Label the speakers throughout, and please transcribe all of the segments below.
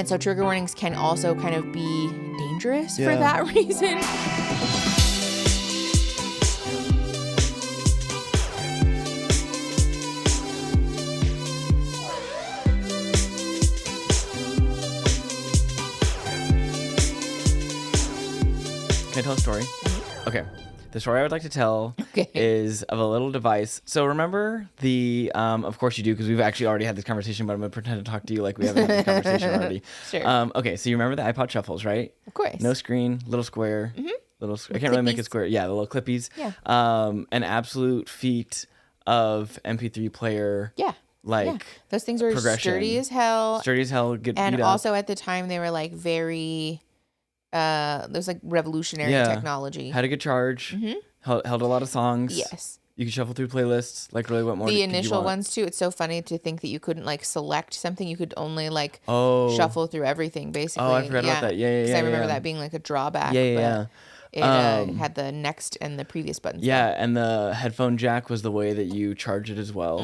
Speaker 1: And so trigger warnings can also kind of be dangerous for that reason.
Speaker 2: Can I tell a story? Okay. The story I would like to tell is of a little device. So remember the, of course you do, because we've actually already had this conversation, but I'm going to pretend to talk to you like we haven't had this conversation already.
Speaker 1: Sure.
Speaker 2: Okay, so you remember the iPod shuffles, right?
Speaker 1: Of course.
Speaker 2: No screen, little square. I can't really make it square. Yeah, the little clippies.
Speaker 1: Yeah.
Speaker 2: An absolute feat of MP3 player.
Speaker 1: Yeah.
Speaker 2: Like
Speaker 1: those things were sturdy as hell.
Speaker 2: Sturdy as hell. Good.
Speaker 1: And also at the time they were like very... it was like revolutionary technology.
Speaker 2: Had a good charge. Held a lot of songs.
Speaker 1: Yes.
Speaker 2: You could shuffle through playlists. Like really, what more?
Speaker 1: The initial ones too. It's so funny to think that you couldn't like select something. You could only like shuffle through everything basically.
Speaker 2: Oh, I forgot about that. Yeah. Because
Speaker 1: I remember that being like a drawback.
Speaker 2: Yeah.
Speaker 1: It had the next and the previous buttons.
Speaker 2: Yeah, and the headphone jack was the way that you charge it as well.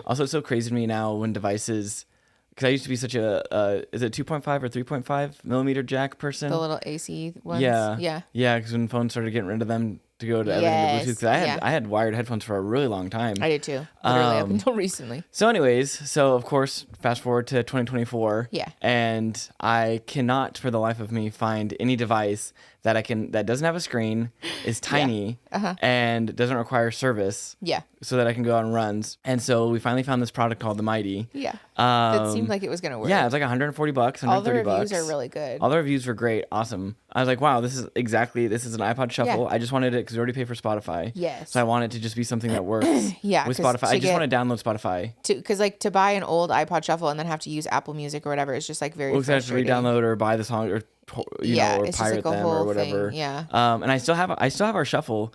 Speaker 2: Also, it's so crazy to me now when devices. Because I used to be such a, is it 2.5 or 3.5 millimeter jack person?
Speaker 1: The little AC ones?
Speaker 2: Yeah, because when phones started getting rid of them to go to everything to Bluetooth. Because I had wired headphones for a really long time.
Speaker 1: I did too, literally up until recently.
Speaker 2: So anyways, of course, fast forward to 2024.
Speaker 1: Yeah.
Speaker 2: And I cannot for the life of me find any device that doesn't have a screen, is tiny, and doesn't require service.
Speaker 1: Yeah.
Speaker 2: So that I can go on runs. And so we finally found this product called the Mighty.
Speaker 1: Yeah. That seemed like it was going to work.
Speaker 2: Yeah, it's like $140, $130.
Speaker 1: All the reviews are really good.
Speaker 2: All the reviews were great. Awesome. I was like, wow, this is an iPod Shuffle. I just wanted it because we already pay for Spotify.
Speaker 1: Yes.
Speaker 2: So I want it to just be something that works with Spotify. I just want to download Spotify.
Speaker 1: Because like to buy an old iPod Shuffle and then have to use Apple Music or whatever is just like very frustrating.
Speaker 2: I have to re-download or buy the song or or pirate them or whatever.
Speaker 1: Thing. Yeah.
Speaker 2: And I still have our Shuffle.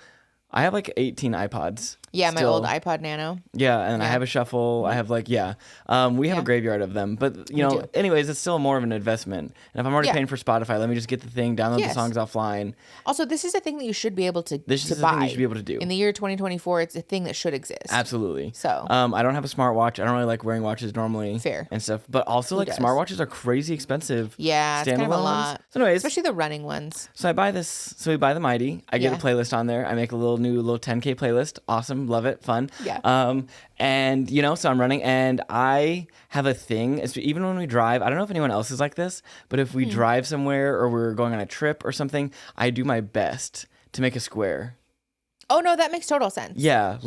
Speaker 2: I have like 18 iPods.
Speaker 1: Yeah, my old iPod Nano.
Speaker 2: Yeah, and I have a Shuffle. I have we have a graveyard of them. But, anyways, it's still more of an investment. And if I'm already paying for Spotify, let me just get the thing, download the songs offline.
Speaker 1: Also, this is a thing that you should be able to buy.
Speaker 2: This is a thing you should be able to do.
Speaker 1: In the year 2024, it's a thing that should exist.
Speaker 2: Absolutely.
Speaker 1: So.
Speaker 2: I don't have a smartwatch. I don't really like wearing watches normally.
Speaker 1: Fair.
Speaker 2: And stuff. But also, smartwatches are crazy expensive.
Speaker 1: Yeah, it's kind of a lot.
Speaker 2: So anyways.
Speaker 1: Especially the running ones.
Speaker 2: So I buy this. So we buy the Mighty. I get a playlist on there. I make a little 10K playlist. Awesome. Love it. Fun.
Speaker 1: Yeah.
Speaker 2: And so I'm running and I have a thing, even when we drive, I don't know if anyone else is like this, but if we drive somewhere or we're going on a trip or something, I do my best to make a square.
Speaker 1: Oh no, that makes total sense.
Speaker 2: Yeah.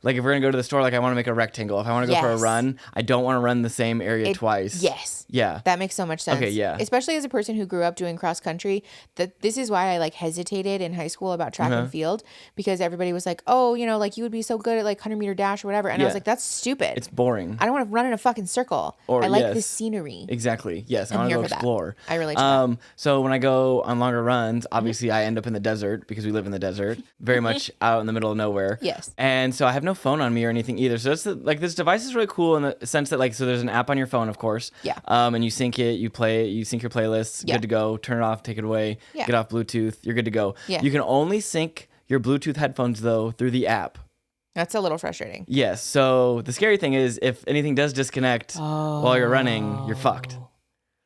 Speaker 2: Like if we're going to go to the store, I want to make a rectangle. If I want to go for a run, I don't want to run the same area twice.
Speaker 1: Yes.
Speaker 2: Yeah.
Speaker 1: That makes so much sense.
Speaker 2: Okay, yeah.
Speaker 1: Especially as a person who grew up doing cross country, this is why I hesitated in high school about track and field, because everybody was like, oh, you would be so good at 100-meter dash or whatever. And I was like, that's stupid.
Speaker 2: It's boring.
Speaker 1: I don't want to run in a fucking circle. I like the scenery.
Speaker 2: Exactly. Yes. I want to go explore.
Speaker 1: I relate to that.
Speaker 2: So when I go on longer runs, obviously I end up in the desert because we live in the desert, very much out in the middle of nowhere.
Speaker 1: Yes.
Speaker 2: And so I have no phone on me or anything either. So it's this device is really cool in the sense that so there's an app on your phone, of course.
Speaker 1: Yeah.
Speaker 2: And you sync it, you play it, you sync your playlists, good to go, turn it off, take it away, get off Bluetooth, you're good to go.
Speaker 1: Yeah.
Speaker 2: You can only sync your Bluetooth headphones though through the app.
Speaker 1: That's a little frustrating.
Speaker 2: Yes. So the scary thing is if anything does disconnect while you're running, you're fucked.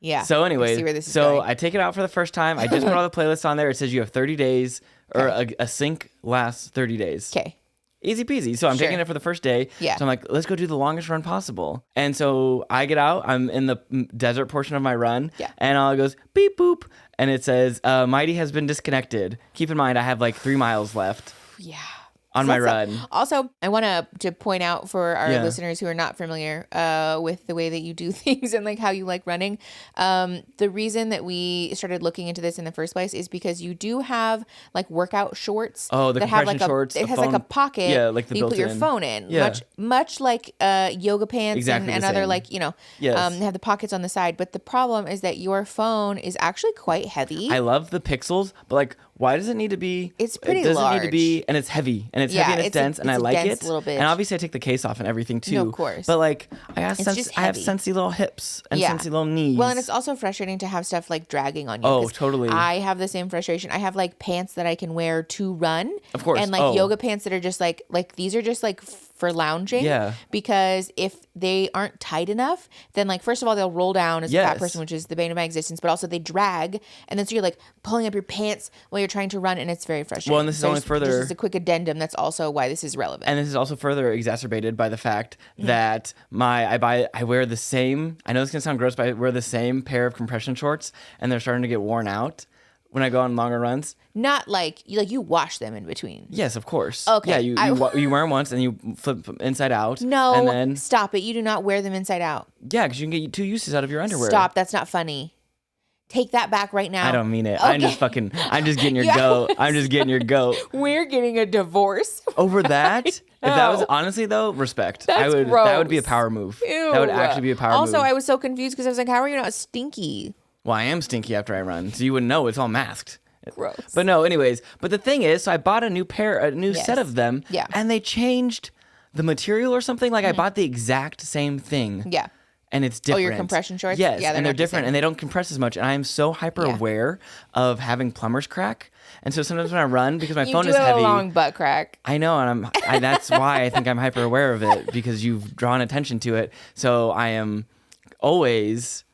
Speaker 1: Yeah.
Speaker 2: So anyways,
Speaker 1: I see where this is going.
Speaker 2: I take it out for the first time. I just put all the playlists on there. It says you have 30 days or a sync lasts 30 days.
Speaker 1: Okay.
Speaker 2: Easy peasy. So I'm taking it for the first day.
Speaker 1: Yeah.
Speaker 2: So I'm like, let's go do the longest run possible. And so I get out. I'm in the desert portion of my run.
Speaker 1: Yeah.
Speaker 2: And all it goes beep boop. And it says, Mighty has been disconnected. Keep in mind, I have 3 miles left.
Speaker 1: Yeah.
Speaker 2: On my run.
Speaker 1: Also, I want to point out for our listeners who are not familiar with the way that you do things and how you like running. The reason that we started looking into this in the first place is because you do have workout shorts.
Speaker 2: Oh, the
Speaker 1: that have
Speaker 2: compression shorts.
Speaker 1: It has a pocket.
Speaker 2: Yeah, the
Speaker 1: you put your phone in.
Speaker 2: Yeah.
Speaker 1: Much like yoga pants and other
Speaker 2: yes.
Speaker 1: they have the pockets on the side. But the problem is that your phone is actually quite heavy.
Speaker 2: I love the pixels, but why does it need to be?
Speaker 1: It's pretty
Speaker 2: large. It doesn't need to be, and it's heavy, and it's heavy and it's dense, and I like it.
Speaker 1: Little bit.
Speaker 2: And obviously, I take the case off and everything too.
Speaker 1: No, of course.
Speaker 2: But I have sensy little hips and sensy little knees.
Speaker 1: Well, and it's also frustrating to have stuff dragging on you.
Speaker 2: Oh, totally.
Speaker 1: I have the same frustration. I have pants that I can wear to run.
Speaker 2: Of course.
Speaker 1: And yoga pants that are just these are just for lounging.
Speaker 2: Yeah.
Speaker 1: Because if they aren't tight enough, then like, first of all, they'll roll down as a fat person, which is the bane of my existence, but also they drag. And then so you're like pulling up your pants while you're trying to run, and it's very frustrating.
Speaker 2: Well, and this is only further.
Speaker 1: Just as a quick addendum, that's also why this is relevant.
Speaker 2: And this is also further exacerbated by the fact that I wear the same, I know this is going to sound gross, but I wear the same pair of compression shorts, and they're starting to get worn out when I go on longer runs.
Speaker 1: Not like you wash them in between.
Speaker 2: Yes, of course.
Speaker 1: Okay.
Speaker 2: Yeah, you wear them once and you flip inside out.
Speaker 1: No,
Speaker 2: and then,
Speaker 1: stop it. You do not wear them inside out.
Speaker 2: Yeah, because you can get 2 uses out of your underwear.
Speaker 1: Stop. That's not funny. Take that back right now.
Speaker 2: I don't mean it.
Speaker 1: Okay.
Speaker 2: I'm just getting your goat. I'm just getting your goat.
Speaker 1: We're getting a divorce.
Speaker 2: Over that? If that was, honestly though, respect.
Speaker 1: That's gross.
Speaker 2: That would be a power move.
Speaker 1: Ew.
Speaker 2: That would actually be a power move.
Speaker 1: Also, I was so confused because I was like, how are you not stinky?
Speaker 2: Well, I am stinky after I run, so you wouldn't know. It's all masked.
Speaker 1: Gross.
Speaker 2: But no, anyways. But the thing is, so I bought a new set of them.
Speaker 1: Yeah.
Speaker 2: And they changed the material or something. Like I bought the exact same thing.
Speaker 1: Yeah.
Speaker 2: And it's different.
Speaker 1: Oh, your compression shorts?
Speaker 2: Yes,
Speaker 1: Yeah,
Speaker 2: and they're different, and they don't compress as much. And I am so hyper aware of having plumber's crack. And so sometimes when I run, because my phone is heavy.
Speaker 1: You do have a long butt crack.
Speaker 2: I know, and that's why I think I'm hyper aware of it, because you've drawn attention to it. So I am always...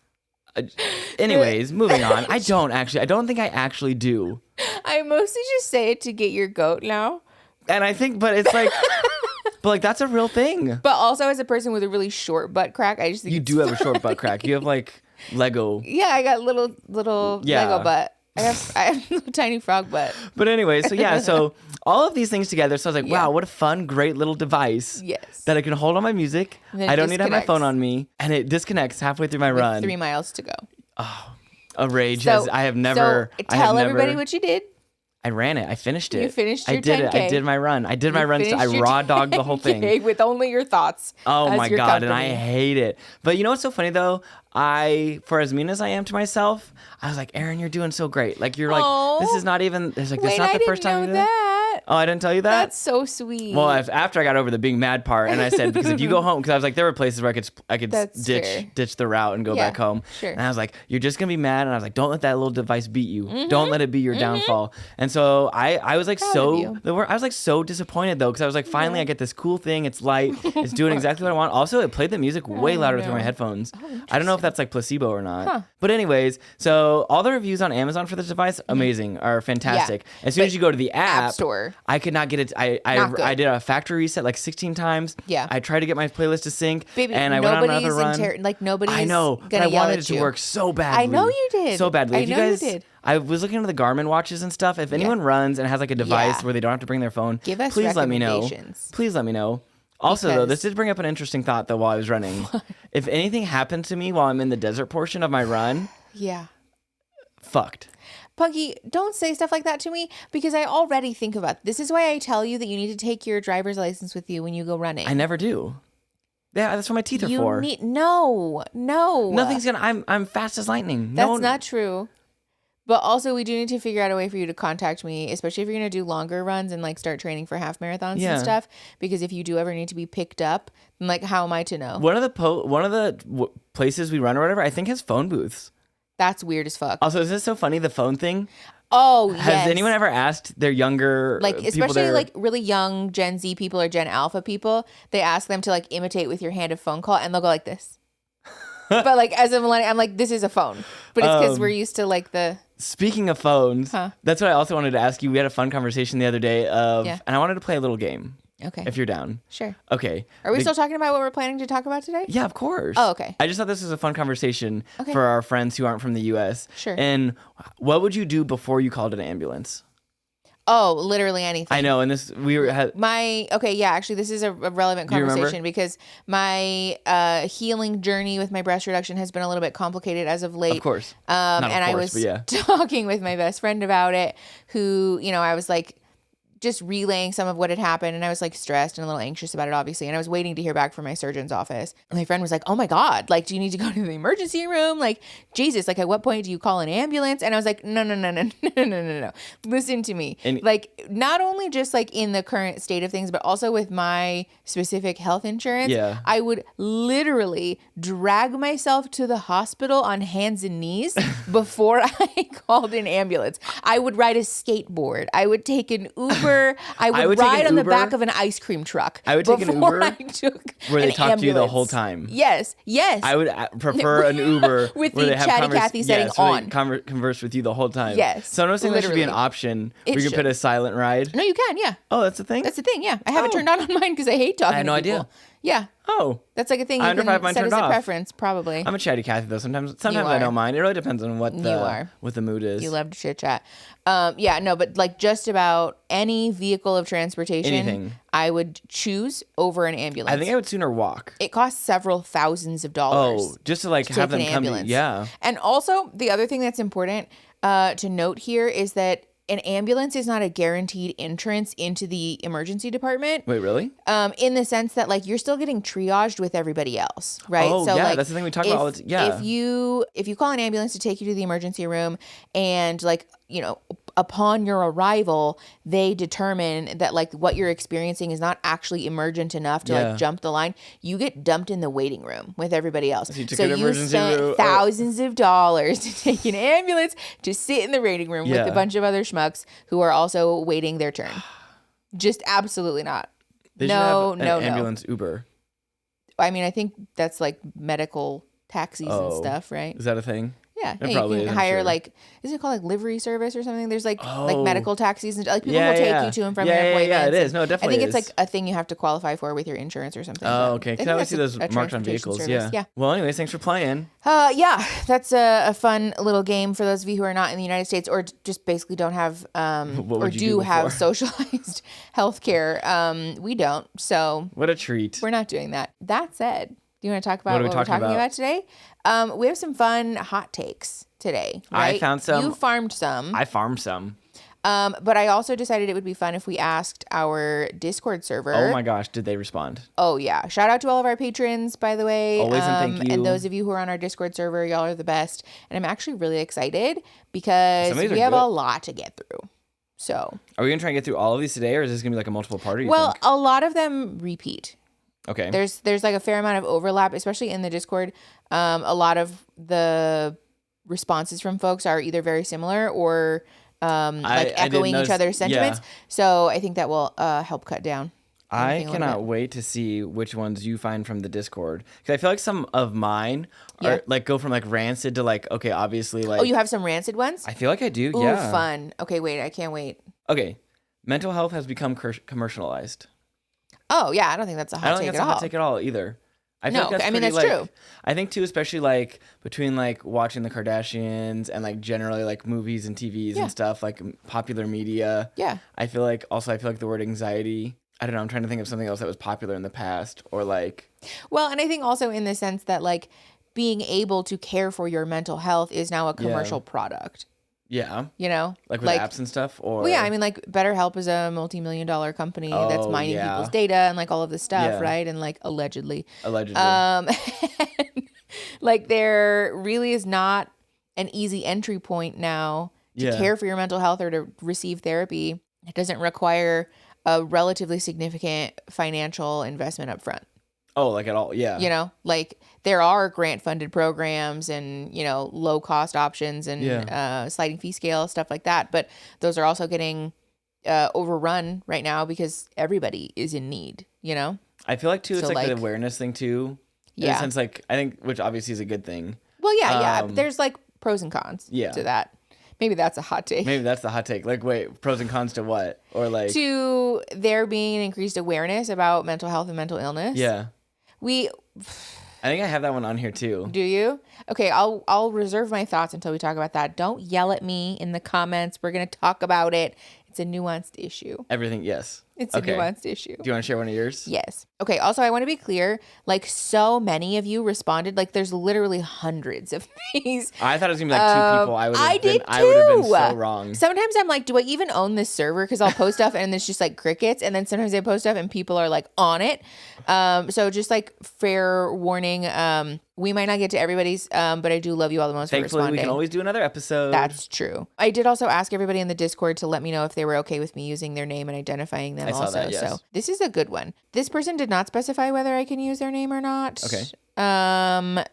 Speaker 2: Anyways, moving on. I don't think I actually do.
Speaker 1: I mostly just say it to get your goat now.
Speaker 2: And I think, but it's like... But like that's a real thing.
Speaker 1: But also as a person with a really short butt crack, I just think
Speaker 2: you do have a short butt crack. You have like Lego.
Speaker 1: Yeah, I got little Lego butt. I have a tiny frog butt.
Speaker 2: But anyway, so all of these things together. So I was like, wow, what a fun, great little device.
Speaker 1: Yes.
Speaker 2: That I can hold on my music. I don't need to have my phone on me, and it disconnects halfway through my run.
Speaker 1: 3 miles to go.
Speaker 2: Oh, a rage.
Speaker 1: So,
Speaker 2: I have never.
Speaker 1: So tell everybody what you did.
Speaker 2: I ran it. I finished it.
Speaker 1: You finished your 10K.
Speaker 2: I did it. I did my run. I raw dogged the whole thing.
Speaker 1: With only your thoughts.
Speaker 2: Oh my God. And I hate it. But you know what's so funny though? For as mean as I am to myself, I was like, Erin, you're doing so great. Like you're like, this is not even, there's like, this is not the first time you did that. Oh, I didn't tell you that?
Speaker 1: That's so sweet.
Speaker 2: Well, after I got over the being mad part, and I said, because if you go home, because I was like, there were places where I could ditch the route and go back home.
Speaker 1: Sure.
Speaker 2: And I was like, you're just gonna be mad, and I was like, don't let that little device beat you. Don't let it be your downfall. And so I was like I was like so disappointed though, because I was like, finally I get this cool thing. It's light. It's doing exactly what I want. Also, it played the music way louder through my headphones. I don't know if that's like placebo or not. Huh. But anyways, so all the reviews on Amazon for this device, amazing, are fantastic. As soon as you go to the app
Speaker 1: store,
Speaker 2: I could not get it. I did a factory reset like 16 times.
Speaker 1: Yeah.
Speaker 2: I tried to get my playlist to sync,
Speaker 1: baby,
Speaker 2: and I went on another run.
Speaker 1: Nobody's
Speaker 2: I know, but I wanted it to work so badly.
Speaker 1: I know you did.
Speaker 2: So badly.
Speaker 1: I know you did.
Speaker 2: I was looking into the Garmin watches and stuff. If anyone runs and has like a device where they don't have to bring their phone,
Speaker 1: give us
Speaker 2: please let me know.
Speaker 1: recommendations.
Speaker 2: Please let me know. Also, though, this did bring up an interesting thought, though, while I was running. If anything happened to me while I'm in the desert portion of my run, fucked.
Speaker 1: Punky, don't say stuff like that to me, because I already think about it. This is why I tell you that you need to take your driver's license with you when you go running.
Speaker 2: I never do. Yeah, that's what my teeth are for.
Speaker 1: No.
Speaker 2: Nothing's gonna. I'm fast as lightning.
Speaker 1: That's not true. But also, we do need to figure out a way for you to contact me, especially if you're gonna do longer runs and like start training for half marathons and stuff. Because if you do ever need to be picked up, then like, how am I to know?
Speaker 2: One of the places we run or whatever, I think has phone booths.
Speaker 1: That's weird as fuck.
Speaker 2: Also, is this so funny? The phone thing.
Speaker 1: Oh, yes.
Speaker 2: Has anyone ever asked their younger,
Speaker 1: like, especially like really young Gen Z people or Gen Alpha people, they ask them to like imitate with your hand a phone call, and they'll go like this. But like as a millennial, I'm like, this is a phone. But it's because we're used to like the.
Speaker 2: Speaking of phones, that's what I also wanted to ask you. We had a fun conversation the other day and I wanted to play a little game.
Speaker 1: Okay.
Speaker 2: If you're down.
Speaker 1: Sure.
Speaker 2: Okay.
Speaker 1: Are we still talking about what we're planning to talk about today?
Speaker 2: Yeah, of course.
Speaker 1: Oh, okay.
Speaker 2: I just thought this was a fun conversation for our friends who aren't from the U.S.
Speaker 1: Sure.
Speaker 2: And what would you do before you called an ambulance?
Speaker 1: Oh, literally anything.
Speaker 2: I know, and this
Speaker 1: actually, this is a relevant conversation because my healing journey with my breast reduction has been a little bit complicated as of late.
Speaker 2: Of course.
Speaker 1: I was talking with my best friend about it, who, I was like, just relaying some of what had happened, and I was like stressed and a little anxious about it, obviously, and I was waiting to hear back from my surgeon's office. And my friend was like, oh my God, like, do you need to go to the emergency room? Like, Jesus, like, at what point do you call an ambulance? And I was like, no. Listen to me. And like, not only just like in the current state of things, but also with my specific health insurance, I would literally drag myself to the hospital on hands and knees before I called an ambulance. I would ride a skateboard. I would take an Uber Uber. I would ride on the back of an ice cream truck.
Speaker 2: I would take an Uber where they talk to you the whole time.
Speaker 1: Yes.
Speaker 2: I would prefer an Uber
Speaker 1: with
Speaker 2: where
Speaker 1: the
Speaker 2: they have
Speaker 1: chatty Cathy setting on.
Speaker 2: Converse with you the whole time.
Speaker 1: Yes.
Speaker 2: So I'm not saying that should be an option where you can put a silent ride.
Speaker 1: No, you can. Yeah.
Speaker 2: Oh, that's the thing?
Speaker 1: That's the thing. Yeah. I have it turned on mine because I hate talking to people. I had no idea. Yeah.
Speaker 2: Oh.
Speaker 1: That's like a thing.
Speaker 2: I wonder if I have mine turned off.
Speaker 1: Preference, probably.
Speaker 2: I'm a chatty Cathy though. Sometimes I don't mind. It really depends on what the mood is.
Speaker 1: You love to chit chat. But like just about any vehicle of transportation, I would choose over an ambulance.
Speaker 2: I think I would sooner walk.
Speaker 1: It costs several thousands of dollars.
Speaker 2: Oh, just to like have them come to, yeah.
Speaker 1: And also the other thing that's important to note here is that an ambulance is not a guaranteed entrance into the emergency department.
Speaker 2: Wait, really?
Speaker 1: In the sense that like you're still getting triaged with everybody else, right?
Speaker 2: Oh,
Speaker 1: so,
Speaker 2: yeah,
Speaker 1: like,
Speaker 2: that's the thing we talk about all the time. Yeah.
Speaker 1: If you call an ambulance to take you to the emergency room and like, you know, upon your arrival, they determine that like what you're experiencing is not actually emergent enough to like jump the line, you get dumped in the waiting room with everybody else. So you spent thousands of dollars to take an ambulance to sit in the waiting room with a bunch of other schmucks who are also waiting their turn. Just absolutely not.
Speaker 2: They should have an ambulance Uber.
Speaker 1: I mean, I think that's like medical taxis and stuff, right?
Speaker 2: Is that a thing?
Speaker 1: Yeah, you can hire like, is it called like livery service or something? There's like medical taxis and like people will take you to and from your appointments.
Speaker 2: Yeah, it is. No, it definitely
Speaker 1: I think it's like a thing you have to qualify for with your insurance or something.
Speaker 2: Oh, okay. Because I always see those marked on vehicles.
Speaker 1: Service. Yeah.
Speaker 2: Well, anyways, thanks for playing.
Speaker 1: Yeah, that's a fun little game for those of you who are not in the United States or just basically don't have or do have socialized healthcare. We don't. So
Speaker 2: what a treat.
Speaker 1: We're not doing that. That said, do you want to talk about what we're talking about today? We have some fun hot takes today, right?
Speaker 2: I found some.
Speaker 1: You farmed some.
Speaker 2: I farmed some.
Speaker 1: But I also decided it would be fun if we asked our Discord server.
Speaker 2: Oh my gosh, did they respond?
Speaker 1: Oh yeah. Shout out to all of our patrons, by the way.
Speaker 2: Always and thank you.
Speaker 1: And those of you who are on our Discord server, y'all are the best. And I'm actually really excited because we have a lot to get through. So.
Speaker 2: Are we going to try and get through all of these today or is this going to be like a multiple party?
Speaker 1: Well, a lot of them repeat.
Speaker 2: Okay.
Speaker 1: There's like a fair amount of overlap, especially in the Discord. A lot of the responses from folks are either very similar or like echoing each other's sentiments. Yeah. So I think that will help cut down.
Speaker 2: I cannot wait to see which ones you find from the Discord. Because I feel like some of mine are like go from like rancid to like, okay, obviously like.
Speaker 1: Oh, you have some rancid ones?
Speaker 2: I feel like I do.
Speaker 1: Ooh,
Speaker 2: yeah.
Speaker 1: Fun. Okay, wait. I can't wait.
Speaker 2: Okay. Mental health has become commercialized.
Speaker 1: Oh, yeah. I don't think that's a hot take at all.
Speaker 2: I don't think that's a hot take at all either. I mean, that's
Speaker 1: true.
Speaker 2: I think, too, especially, like, between, like, watching the Kardashians and, like, generally, like, movies and TVs and stuff, like, popular media.
Speaker 1: Yeah.
Speaker 2: I feel like the word anxiety, I don't know, I'm trying to think of something else that was popular in the past or, like.
Speaker 1: Well, and I think also in the sense that, like, being able to care for your mental health is now a commercial product.
Speaker 2: Yeah.
Speaker 1: You know?
Speaker 2: Like with apps and stuff? Or
Speaker 1: well, yeah, I mean, like, BetterHelp is a multi-million-dollar company that's mining people's data and, like, all of this stuff, right? And, like, allegedly. Like, there really is not an easy entry point now to care for your mental health or to receive therapy. It doesn't require a relatively significant financial investment up front.
Speaker 2: Oh, like at all, yeah.
Speaker 1: You know, like there are grant-funded programs and, you know, low-cost options and sliding fee scale, stuff like that. But those are also getting overrun right now because everybody is in need, you know?
Speaker 2: I feel like, too, it's like the awareness thing, too. In a sense, like, I think, which obviously is a good thing.
Speaker 1: Well, yeah. There's, like, pros and cons to that. Maybe that's a hot take.
Speaker 2: Maybe that's the hot take. Like, wait, pros and cons to what? Or, like...
Speaker 1: To there being an increased awareness about mental health and mental illness.
Speaker 2: Yeah. I think I have that one on here too.
Speaker 1: Do you? Okay, I'll reserve my thoughts until we talk about that. Don't yell at me in the comments. We're going to talk about it. It's a nuanced issue.
Speaker 2: Everything, yes.
Speaker 1: It's a nuanced issue.
Speaker 2: Do you want to share one of yours?
Speaker 1: Yes. Okay, also I want to be clear, like so many of you responded, like there's literally hundreds of these. I thought it was going to be like two people. I would have been so wrong. Sometimes I'm like, do I even own this server? Because I'll post stuff and it's just like crickets. And then sometimes I post stuff and people are like on it. So just like fair warning, we might not get to everybody's, but I do love you all the most for responding.
Speaker 2: Thankfully, we can always do another episode.
Speaker 1: That's true. I did also ask everybody in the Discord to let me know if they were okay with me using their name and identifying them person also.
Speaker 2: That, yes.
Speaker 1: So this is a good one. This person did not specify whether I can use their name or not.
Speaker 2: Okay.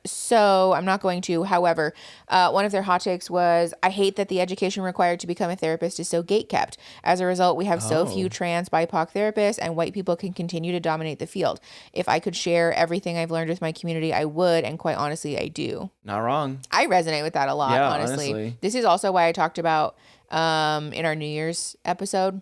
Speaker 1: So I'm not going to. However, one of their hot takes was, I hate that the education required to become a therapist is so gatekept. As a result, we have so few trans BIPOC therapists, and white people can continue to dominate the field. If I could share everything I've learned with my community, I would, and quite honestly, I do.
Speaker 2: Not wrong.
Speaker 1: I resonate with that a lot, honestly. This is also why I talked about, in our New Year's episode,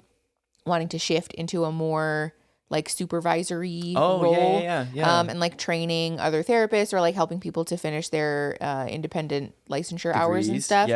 Speaker 1: wanting to shift into a more like supervisory role, and like training other therapists or like helping people to finish their independent licensure hours and stuff.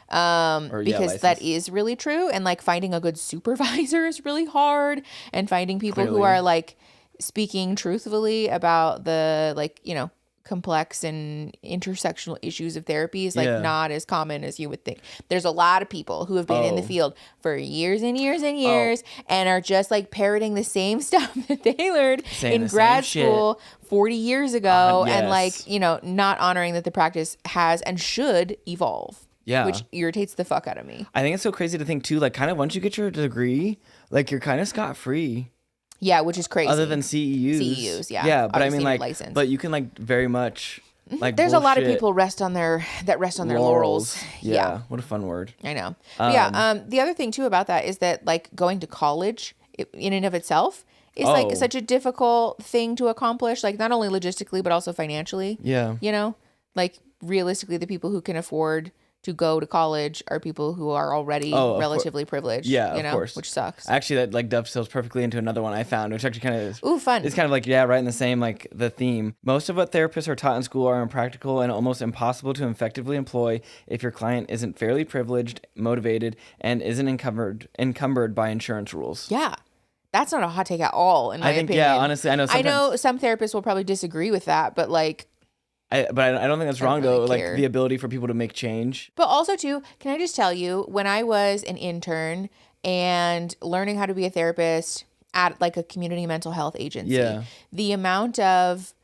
Speaker 1: Because that is really true, and like finding a good supervisor is really hard, and finding people who are like speaking truthfully about the like, you know, complex and intersectional issues of therapy is like not as common as you would think. There's a lot of people who have been in the field for years and years and years and are just like parroting the same stuff that they learned in grad school 40 years ago and like, you know, not honoring that the practice has and should evolve. Yeah. Which irritates the fuck out of me.
Speaker 2: I think it's so crazy to think too, like kind of once you get your degree, like you're kind of scot-free.
Speaker 1: Yeah, which is crazy.
Speaker 2: Other than CEUs.
Speaker 1: CEUs, yeah.
Speaker 2: Yeah, but I mean like, but you can like very much like
Speaker 1: there's a lot of people rest on their laurels.
Speaker 2: Yeah. What a fun word.
Speaker 1: I know. The other thing too about that is that like going to college in and of itself is like such a difficult thing to accomplish, like not only logistically, but also financially. Yeah. You know, like realistically, the people who can afford to go to college are people who are already relatively privileged. Yeah, you know, of course. Which sucks.
Speaker 2: Actually, that like dovetails perfectly into another one I found, which actually kind of is
Speaker 1: fun.
Speaker 2: It's kind of like right in the same like the theme. Most of what therapists are taught in school are impractical and almost impossible to effectively employ if your client isn't fairly privileged, motivated, and isn't encumbered by insurance rules.
Speaker 1: Yeah. That's not a hot take at all, in my opinion.
Speaker 2: Yeah, honestly, I know
Speaker 1: some therapists will probably disagree with that, but like,
Speaker 2: but I don't think that's wrong though. Like the ability for people to make change.
Speaker 1: But also too, can I just tell you, when I was an intern and learning how to be a therapist at like a community mental health agency, the amount of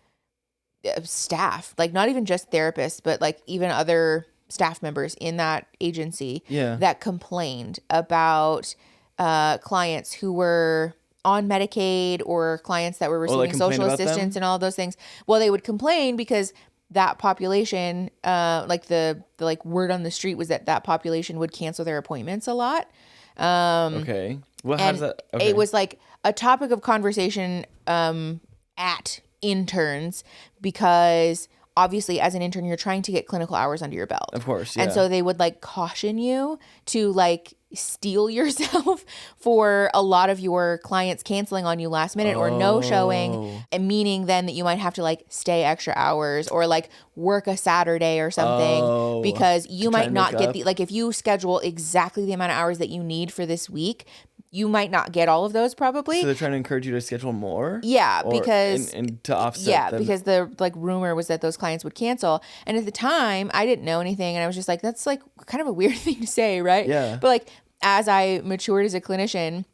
Speaker 1: staff, like not even just therapists, but like even other staff members in that agency that complained about clients who were on Medicaid or clients that were receiving social assistance and all those things. Well, they would complain because that population, like the like word on the street was that population would cancel their appointments a lot.
Speaker 2: Okay. Well, how does that? Okay.
Speaker 1: It was like a topic of conversation at interns because obviously as an intern you're trying to get clinical hours under your belt.
Speaker 2: Of course. Yeah.
Speaker 1: And so they would like caution you to like steel yourself for a lot of your clients canceling on you last minute or no showing, and meaning then that you might have to like stay extra hours or like work a Saturday or something because you might not get like if you schedule exactly the amount of hours that you need for this week, you might not get all of those probably.
Speaker 2: So they're trying to encourage you to schedule more?
Speaker 1: Yeah, because
Speaker 2: and to offset them.
Speaker 1: Because the like rumor was that those clients would cancel. And at the time, I didn't know anything and I was just like, that's like kind of a weird thing to say, right?
Speaker 2: Yeah.
Speaker 1: But like as I matured as a clinician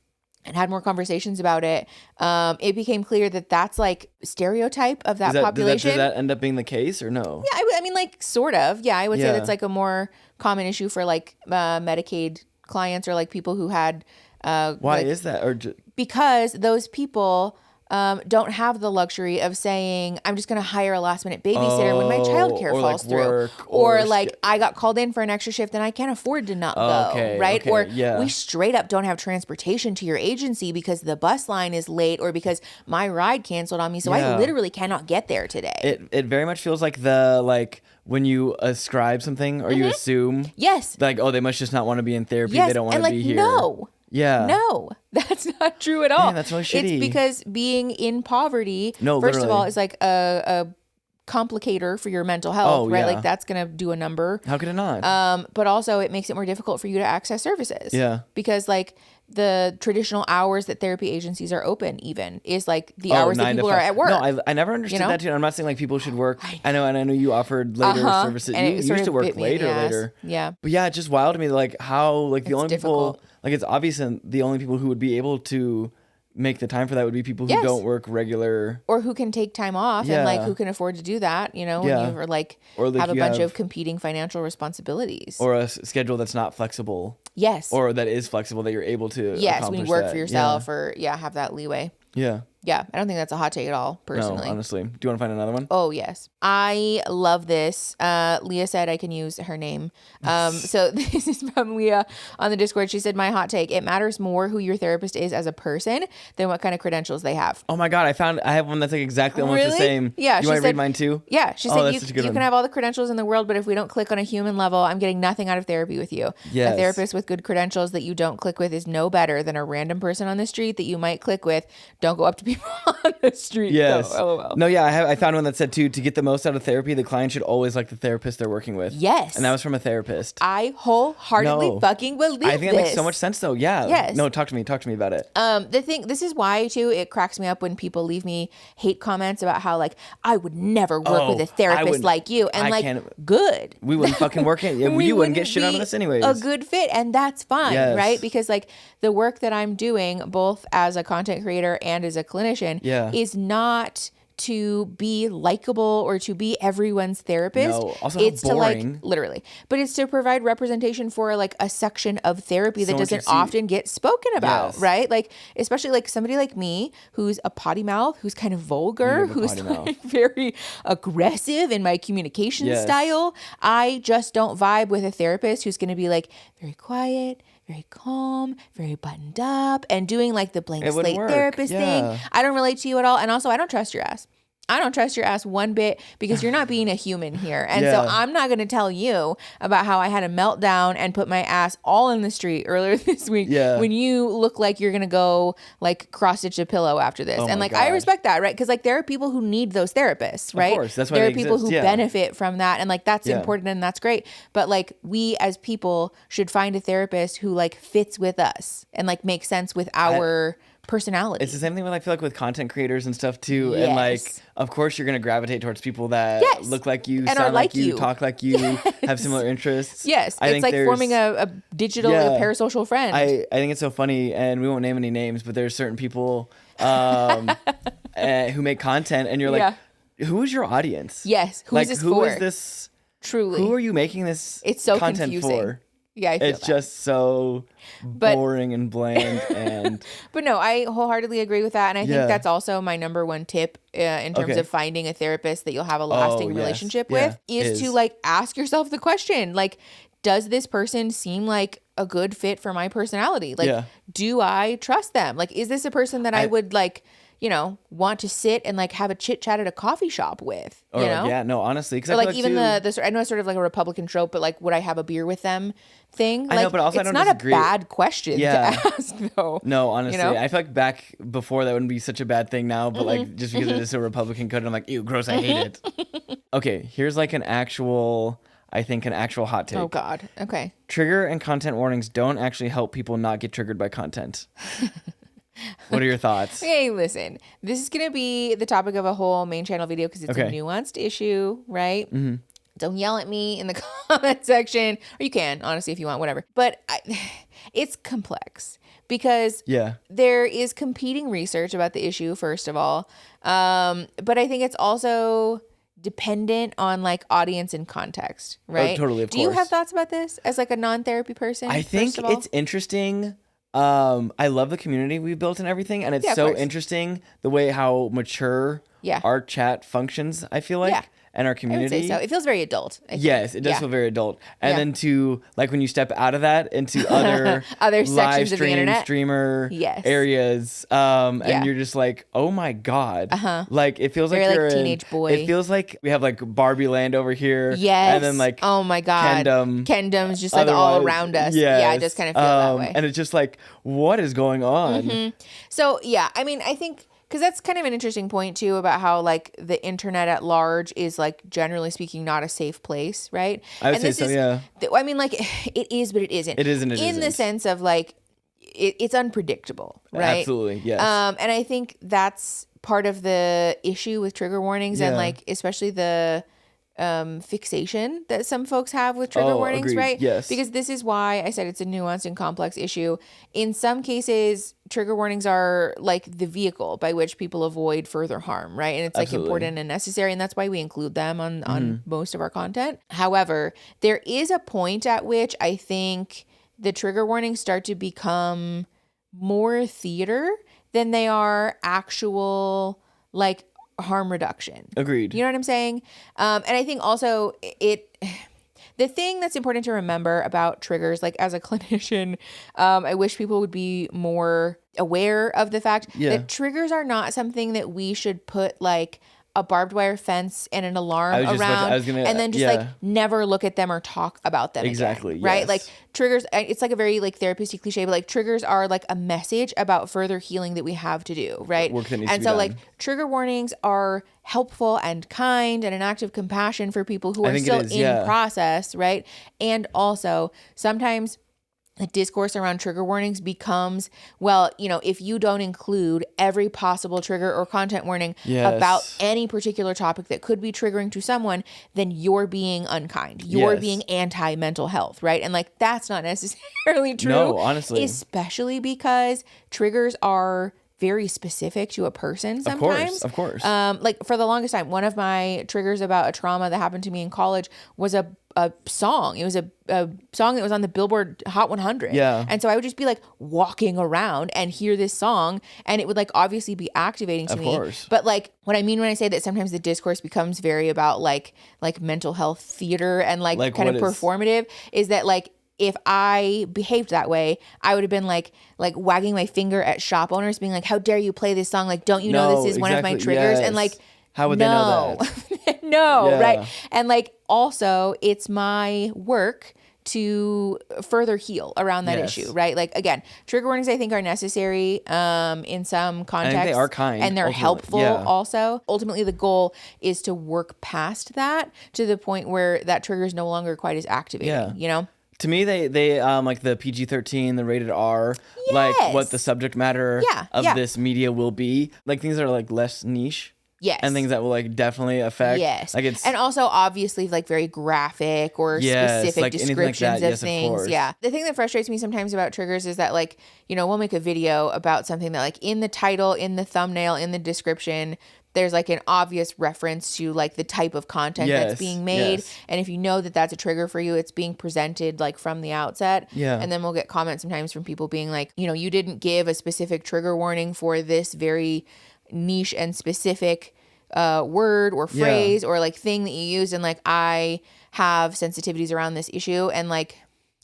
Speaker 1: and had more conversations about it, it became clear that that's like stereotype of that population.
Speaker 2: Does that end up being the case or no?
Speaker 1: Yeah, I mean like sort of. Yeah, I would say that's like a more common issue for like Medicaid clients or like people who had
Speaker 2: why is that?
Speaker 1: Because those people don't have the luxury of saying, I'm just going to hire a last minute babysitter when my childcare falls through. Or like I got called in for an extra shift and I can't afford to not go, right? Or we straight up don't have transportation to your agency because the bus line is late or because my ride canceled on me. So I literally cannot get there today.
Speaker 2: It very much feels like when you ascribe something or you assume.
Speaker 1: Yes.
Speaker 2: Like, they must just not want to be in therapy. Yes. They don't want to be here.
Speaker 1: No.
Speaker 2: Yeah.
Speaker 1: No, that's not true at all.
Speaker 2: Man, that's really shitty.
Speaker 1: It's because being in poverty, first of all, is like a complicator for your mental health, right? Like that's going to do a number.
Speaker 2: How could it not?
Speaker 1: But also it makes it more difficult for you to access services.
Speaker 2: Yeah.
Speaker 1: Because like the traditional hours that therapy agencies are open even is like the hours that people are at work.
Speaker 2: No, I never understood that too. I'm not saying like people should work. I know, and I know you offered later services. You used to work later.
Speaker 1: Yeah.
Speaker 2: But yeah, it's just wild to me like how like the only
Speaker 1: difficult.
Speaker 2: people, like it's obvious and the only people who would be able to make the time for that would be people who don't work regular,
Speaker 1: or who can take time off and like who can afford to do that, you know, when you like have a bunch of competing financial responsibilities,
Speaker 2: or a schedule that's not flexible.
Speaker 1: Yes.
Speaker 2: Or that is flexible, that you're able to
Speaker 1: when you work for yourself or have that leeway.
Speaker 2: Yeah.
Speaker 1: Yeah, I don't think that's a hot take at all, personally.
Speaker 2: No, honestly. Do you want to find another one?
Speaker 1: Oh, yes. I love this. Leah said I can use her name. So this is from Leah on the Discord. She said, my hot take, it matters more who your therapist is as a person than what kind of credentials they have.
Speaker 2: Oh my God, I have one that's like exactly almost the same.
Speaker 1: Yeah.
Speaker 2: You want to read mine too?
Speaker 1: Yeah. She said, you can have all the credentials in the world, but if we don't click on a human level, I'm getting nothing out of therapy with you. Yes. A therapist with good credentials that you don't click with is no better than a random person on the street that you might click with. Don't go up to people on the street.
Speaker 2: Yes.
Speaker 1: Though. LOL.
Speaker 2: No, yeah, I found one that said too, to get the most out of therapy, the client should always like the therapist they're working with.
Speaker 1: Yes.
Speaker 2: And that was from a therapist.
Speaker 1: I wholeheartedly fucking believe this.
Speaker 2: I think that makes so much sense though. Yeah. Yes. No, talk to me about it.
Speaker 1: This is why too, it cracks me up when people leave me hate comments about how like, I would never work with a therapist like you. And good.
Speaker 2: We wouldn't fucking work it. You wouldn't get shit out of us anyways.
Speaker 1: A good fit. And that's fine, right? Because like the work that I'm doing, both as a content creator and as a clinician, is not to be likable or to be everyone's therapist.
Speaker 2: No, also
Speaker 1: it's
Speaker 2: boring.
Speaker 1: To like literally, but it's to provide representation for like a section of therapy that doesn't often get spoken about, right? Like especially like somebody like me who's a potty mouth, who's kind of vulgar, who's like very aggressive in my communication style. I just don't vibe with a therapist who's going to be like very quiet, very calm, very buttoned up, and doing like the blank slate therapist thing. I don't relate to you at all. And also, I don't trust your ass. I don't trust your ass one bit because you're not being a human here. And so I'm not going to tell you about how I had a meltdown and put my ass all in the street earlier this week when you look like you're going to go like cross stitch a pillow after this. And like, I respect that, right? Because like there are people who need those therapists, right?
Speaker 2: Of course, that's why
Speaker 1: there are people who benefit from that. And like, that's important and that's great. But like we as people should find a therapist who like fits with us and like makes sense with our personality.
Speaker 2: It's the same thing with I feel like with content creators and stuff too. And like of course you're gonna gravitate towards people that look like you,
Speaker 1: and
Speaker 2: sound like you, talk like you, have similar interests.
Speaker 1: It's like forming a digital parasocial friend.
Speaker 2: I think it's so funny, and we won't name any names, but there's certain people who make content and you're like, who is your audience?
Speaker 1: Yes. Who is this for?
Speaker 2: Who is this?
Speaker 1: Truly.
Speaker 2: Who are you making this content
Speaker 1: confusing.
Speaker 2: For?
Speaker 1: Yeah, I feel
Speaker 2: it's just so boring and bland. And
Speaker 1: but no, I wholeheartedly agree with that, and I think that's also my number one tip in terms of finding a therapist that you'll have a lasting relationship with is to like ask yourself the question, like, does this person seem like a good fit for my personality? Like, do I trust them? Like, is this a person that I would like, you know, want to sit and like have a chit chat at a coffee shop with, you know?
Speaker 2: Yeah, no, honestly.
Speaker 1: Or like even the I know it's sort of like a Republican trope, but like, would I have a beer with them thing? Like,
Speaker 2: I know, but also
Speaker 1: it's
Speaker 2: I don't
Speaker 1: not
Speaker 2: disagree.
Speaker 1: a bad question to ask though.
Speaker 2: No, honestly.
Speaker 1: You know?
Speaker 2: I feel like back before that wouldn't be such a bad thing now, but like just because it is a Republican code, I'm like, ew, gross, I hate it. Okay, here's like an actual hot take.
Speaker 1: Oh God. Okay.
Speaker 2: Trigger and content warnings don't actually help people not get triggered by content. What are your thoughts?
Speaker 1: Hey, listen, this is going to be the topic of a whole main channel video because it's a nuanced issue, right? Mm-hmm. Don't yell at me in the comment section, or you can, honestly, if you want, whatever. But it's complex because there is competing research about the issue, first of all. But I think it's also dependent on like audience and context, right?
Speaker 2: Oh, totally, of course.
Speaker 1: Do you have thoughts about this as like a non-therapy person?
Speaker 2: I think it's interesting. I love the community we've built and everything, and it's so interesting the way how mature our chat functions, I feel like, and our community.
Speaker 1: I would say so. It feels very adult.
Speaker 2: Yes, it does feel very adult. And then to, like, when you step out of that into other
Speaker 1: sections of the internet,
Speaker 2: streamer areas, and you're just like, oh my God. Like, it feels
Speaker 1: very
Speaker 2: like you're
Speaker 1: teenage boy.
Speaker 2: It feels like we have, like, Barbie land over here.
Speaker 1: Yes.
Speaker 2: And then, like,
Speaker 1: oh my God. Kendom's just, like, all around us.
Speaker 2: Yes.
Speaker 1: Yeah, I just kind of feel that way.
Speaker 2: And it's just like, what is going on?
Speaker 1: Mm-hmm. So, yeah, I mean, I think... Because that's kind of an interesting point, too, about how, like, the internet at large is, like, generally speaking, not a safe place, right?
Speaker 2: I would say so, yeah.
Speaker 1: I mean, like, it is, but it isn't.
Speaker 2: It isn't,
Speaker 1: in the sense of, like, it's unpredictable, right?
Speaker 2: Absolutely, yes.
Speaker 1: And I think that's part of the issue with trigger warnings and, like, especially the fixation that some folks have with trigger warnings,
Speaker 2: agreed.
Speaker 1: right?
Speaker 2: Yes.
Speaker 1: Because this is why I said it's a nuanced and complex issue. In some cases, trigger warnings are like the vehicle by which people avoid further harm, right? And it's like important and necessary, and that's why we include them on most of our content. However, there is a point at which I think the trigger warnings start to become more theater than they are actual like harm reduction.
Speaker 2: Agreed.
Speaker 1: You know what I'm saying? And I think also the thing that's important to remember about triggers, like as a clinician, I wish people would be more aware of the fact that triggers are not something that we should put like a barbed wire fence and an alarm around and then just like never look at them or talk about them again, right?
Speaker 2: Yes.
Speaker 1: Like triggers, it's like a very like therapeutic cliche, but like triggers are like a message about further healing that we have to do, right?
Speaker 2: Work that needs
Speaker 1: and
Speaker 2: to
Speaker 1: so
Speaker 2: be
Speaker 1: like
Speaker 2: done.
Speaker 1: trigger warnings are helpful and kind and an act of compassion for people who are still in process, right? And also sometimes the discourse around trigger warnings becomes, well, you know, if you don't include every possible trigger or content warning about any particular topic that could be triggering to someone, then you're being unkind. You're being anti-mental health, right? And like, that's not necessarily true.
Speaker 2: No, honestly.
Speaker 1: Especially because triggers are very specific to a person sometimes.
Speaker 2: Of course.
Speaker 1: Like for the longest time, one of my triggers about a trauma that happened to me in college was a song. It was a song that was on the Billboard Hot 100.
Speaker 2: Yeah.
Speaker 1: And so I would just be like walking around and hear this song and it would like obviously be activating to me.
Speaker 2: Of course.
Speaker 1: But like what I mean when I say that sometimes the discourse becomes very about like mental health theater and like kind of performative is that like if I behaved that way, I would have been like wagging my finger at shop owners being like, how dare you play this song? Like, don't you know this is one of my triggers? And like,
Speaker 2: how would they know that?
Speaker 1: No, right. And like, also it's my work to further heal around that issue, right? Like again, trigger warnings I think are necessary in some contexts.
Speaker 2: I think they are kind.
Speaker 1: And they're helpful
Speaker 2: Yeah.
Speaker 1: also. Ultimately, the goal is to work past that to the point where that trigger is no longer quite as activating, you know?
Speaker 2: To me, they like the PG-13, the rated R, like what the subject matter of this media will be. Like things that are like less niche.
Speaker 1: Yes.
Speaker 2: And things that will like definitely affect.
Speaker 1: Yes.
Speaker 2: Like it's
Speaker 1: and also obviously like very graphic or specific
Speaker 2: like
Speaker 1: descriptions
Speaker 2: like
Speaker 1: of things. Yeah. The thing that frustrates me sometimes about triggers is that like, you know, we'll make a video about something that like in the title, in the thumbnail, in the description, there's like an obvious reference to like the type of content that's being made. And if you know that that's a trigger for you, it's being presented like from the outset.
Speaker 2: Yeah.
Speaker 1: And then we'll get comments sometimes from people being like, you know, you didn't give a specific trigger warning for this very niche and specific word or phrase or like thing that you used. And like, I have sensitivities around this issue and like,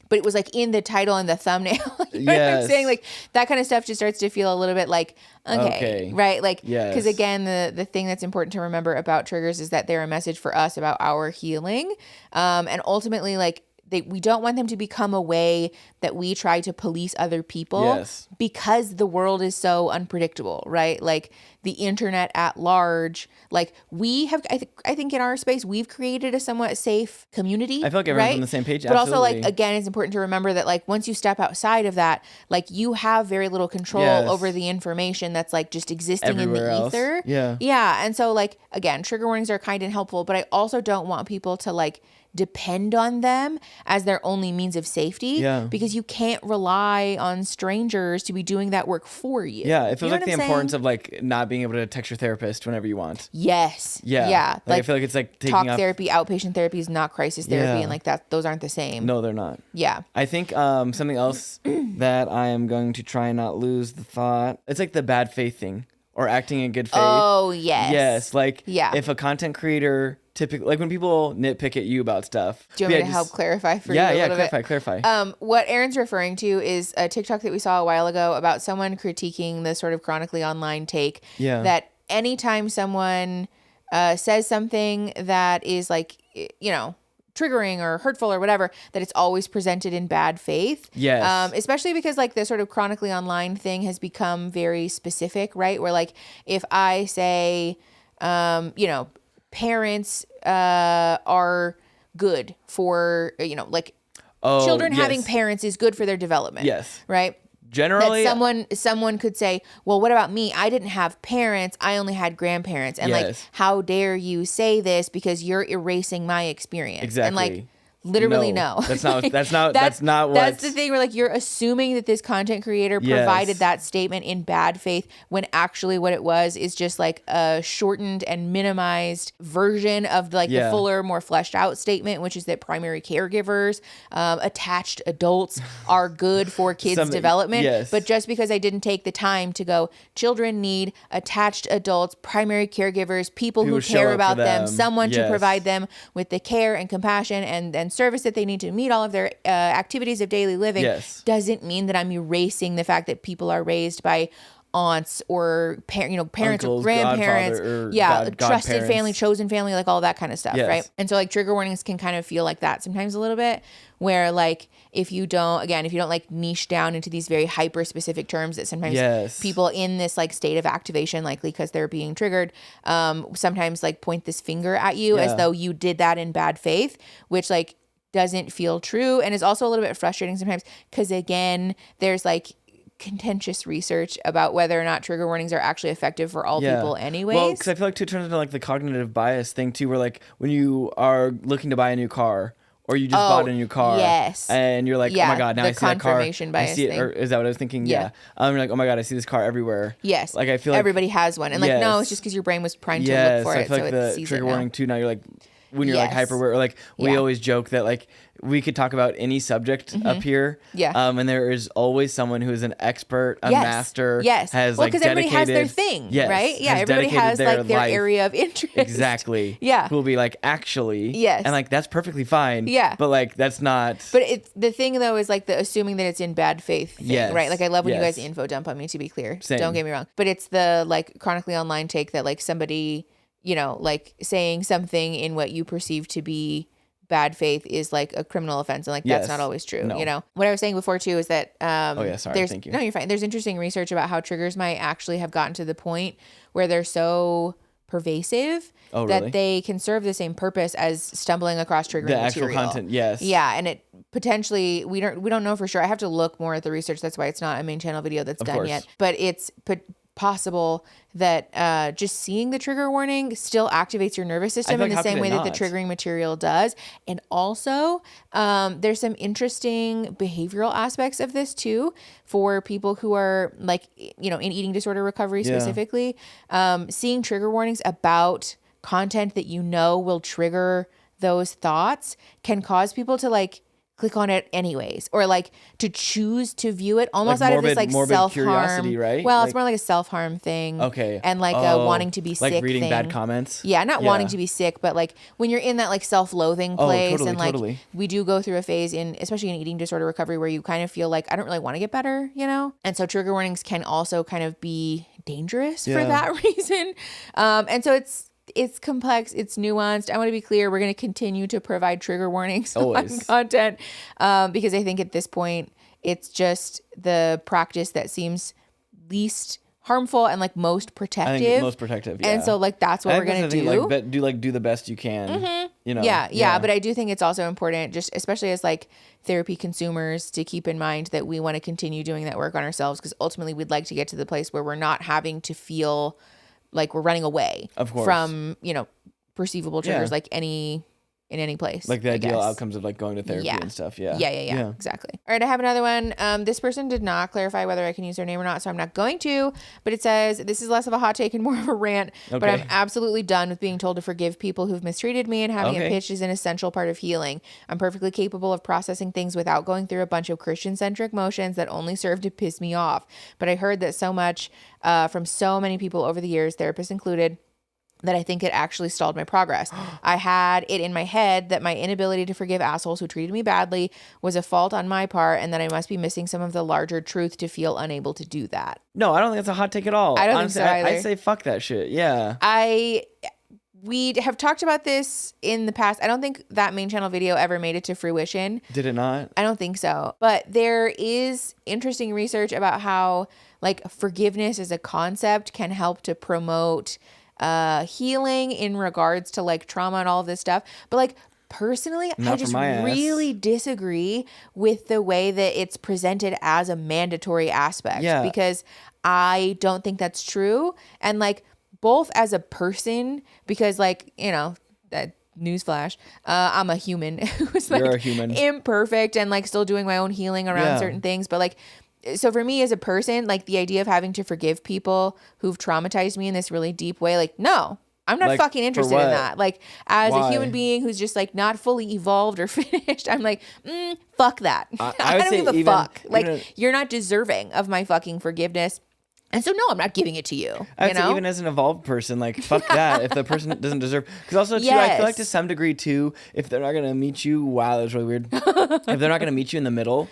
Speaker 1: but it was like in the title and the thumbnail. You know what I'm saying? Like that kind of stuff just starts to feel a little bit like, okay. Right? Like, because again, the thing that's important to remember about triggers is that they're a message for us about our healing. And ultimately like, we don't want them to become a way that we try to police other people because the world is so unpredictable, right? Like the internet at large, like we have, I think in our space, we've created a somewhat safe community.
Speaker 2: I feel like everyone's on the same page.
Speaker 1: But also like, again, it's important to remember that like once you step outside of that, like you have very little control over the information that's like just existing
Speaker 2: everywhere
Speaker 1: in the ether. Yeah. And so like, again, trigger warnings are kind and helpful, but I also don't want people to like depend on them as their only means of safety because you can't rely on strangers to be doing that work for you.
Speaker 2: Yeah, it feels like the importance of like not being able to text your therapist whenever you want.
Speaker 1: Yes. Yeah.
Speaker 2: Like I feel like it's like taking
Speaker 1: talk therapy, outpatient therapy is not crisis therapy and like that those aren't the same.
Speaker 2: No, they're not.
Speaker 1: Yeah.
Speaker 2: I think something else that I am going to try and not lose the thought. It's like the bad faith thing or acting in good faith.
Speaker 1: Oh, yes.
Speaker 2: Yes, like if a content creator typically, like when people nitpick at you about stuff.
Speaker 1: Do you want me to help clarify for you a little bit?
Speaker 2: Clarify.
Speaker 1: What Aaron's referring to is a TikTok that we saw a while ago about someone critiquing the sort of chronically online take that anytime someone says something that is like, you know, triggering or hurtful or whatever, that it's always presented in bad faith.
Speaker 2: Yes.
Speaker 1: Especially because like the sort of chronically online thing has become very specific, right? Where like if I say, you know, parents are good for, you know, like children having parents is good for their development.
Speaker 2: Yes.
Speaker 1: Right.
Speaker 2: generally
Speaker 1: someone could say, well, what about me? I didn't have parents. I only had grandparents. And like, how dare you say this because you're erasing my experience?
Speaker 2: Exactly.
Speaker 1: And like, literally no.
Speaker 2: That's not what
Speaker 1: That's the thing where like you're assuming that this content creator provided that statement in bad faith when actually what it was is just like a shortened and minimized version of like the fuller, more fleshed out statement, which is that primary caregivers, attached adults are good for kids' development. But just because I didn't take the time to go, children need attached adults, primary caregivers, people who care about them, someone to provide them with the care and compassion and service that they need to meet all of their activities of daily living, doesn't mean that I'm erasing the fact that people are raised by aunts or parents
Speaker 2: Uncles,
Speaker 1: or grandparents, trusted family, chosen family, like all that kind of stuff, right? And so like trigger warnings can kind of feel like that sometimes a little bit, where like if you don't like niche down into these very hyper specific terms that sometimes people in this like state of activation, likely because they're being triggered, sometimes like point this finger at you as though you did that in bad faith, which like doesn't feel true and is also a little bit frustrating sometimes because again, there's like contentious research about whether or not trigger warnings are actually effective for all people anyways.
Speaker 2: Well, because I feel like too, it turns into like the cognitive bias thing too, where like when you are looking to buy a new car or you just bought a new car and you're like, oh my God, now I see that car.
Speaker 1: Bias thing.
Speaker 2: Or is that what I was thinking? Yeah. You're like, oh my God, I see this car everywhere.
Speaker 1: Yes.
Speaker 2: Like I feel like
Speaker 1: everybody has one. And like, no, it's just because your brain was primed to look for it.
Speaker 2: I feel like the trigger warning too, now you're like, when you're like hyper aware, or like we always joke that like we could talk about any subject up here. And there is always someone who is an expert, a master, has like
Speaker 1: because everybody has their thing, right? Yeah, everybody has like their area of interest.
Speaker 2: Exactly. Who will be like, actually, and like that's perfectly fine. But like that's not.
Speaker 1: But it's the thing though is like the assuming that it's in bad faith thing, right? Like I love when you guys info dump on me, to be clear.
Speaker 2: Same.
Speaker 1: Don't get me wrong. But it's the like chronically online take that like somebody, like saying something in what you perceive to be bad faith is like a criminal offense, and like that's not always true. What I was saying before too is that
Speaker 2: thank you.
Speaker 1: No, you're fine. There's interesting research about how triggers might actually have gotten to the point where they're so pervasive that they can serve the same purpose as stumbling across triggering
Speaker 2: the
Speaker 1: material.
Speaker 2: Actual content,
Speaker 1: and it potentially we don't know for sure. I have to look more at the research. That's why it's not a main channel video that's done yet, but it's possible that just seeing the trigger warning still activates your nervous system in the same way that the triggering material does. And also, there's some interesting behavioral aspects of this too for people who are like, in eating disorder recovery specifically. Seeing trigger warnings about content that will trigger those thoughts can cause people to like click on it anyways, or like to choose to view it almost like out of this like self-harm,
Speaker 2: right?
Speaker 1: Well, it's more like a self-harm thing. And like a wanting to be sick,
Speaker 2: like reading
Speaker 1: thing.
Speaker 2: Bad comments.
Speaker 1: Not wanting to be sick, but like when you're in that like self-loathing place, and like we do go through a phase especially in eating disorder recovery where you kind of feel like I don't really want to get better, and so trigger warnings can also kind of be dangerous for that reason. And so it's complex, it's nuanced. I want to be clear, we're going to continue to provide trigger warnings on content because I think at this point it's just the practice that seems least harmful and like most protective.
Speaker 2: I think most protective,
Speaker 1: And so like that's what we're going to do.
Speaker 2: Do the best you can.
Speaker 1: But I do think it's also important, just especially as like therapy consumers, to keep in mind that we want to continue doing that work on ourselves, because ultimately we'd like to get to the place where we're not having to feel like we're running away from, perceivable triggers, like in any place.
Speaker 2: Like the ideal outcomes of like going to therapy and stuff. Yeah,
Speaker 1: exactly. All right, I have another one. This person did not clarify whether I can use their name or not, so I'm not going to, but it says, this is less of a hot take and more of a rant, but I'm absolutely done with being told to forgive people who've mistreated me, and having it pitched is an essential part of healing. I'm perfectly capable of processing things without going through a bunch of Christian-centric motions that only serve to piss me off. But I heard that so much from so many people over the years, therapists included, that I think it actually stalled my progress. I had it in my head that my inability to forgive assholes who treated me badly was a fault on my part, and that I must be missing some of the larger truth to feel unable to do that.
Speaker 2: No, I don't think it's a hot take at all.
Speaker 1: I don't think so either.
Speaker 2: I say fuck that shit. Yeah.
Speaker 1: We have talked about this in the past. I don't think that main channel video ever made it to fruition.
Speaker 2: Did it not?
Speaker 1: I don't think so. But there is interesting research about how like forgiveness as a concept can help to promote healing in regards to like trauma and all of this stuff. But like personally, I just really disagree with the way that it's presented as a mandatory aspect because I don't think that's true. And like both as a person, because like, you know, that newsflash, I'm a human who's like imperfect and like still doing my own healing around certain things. But like, so for me as a person, like the idea of having to forgive people who've traumatized me in this really deep way, like, no, I'm not fucking interested in that. Like as a human being who's just like not fully evolved or finished, I'm like, fuck that. I don't give a fuck. Like you're not deserving of my fucking forgiveness. And so, no, I'm not giving it to you.
Speaker 2: I'd say even as an evolved person, like, fuck that. If the person doesn't deserve... Because also, too, I feel like to some degree, too, if they're not going to meet you... Wow, that was really weird. If they're not going to meet you in the middle,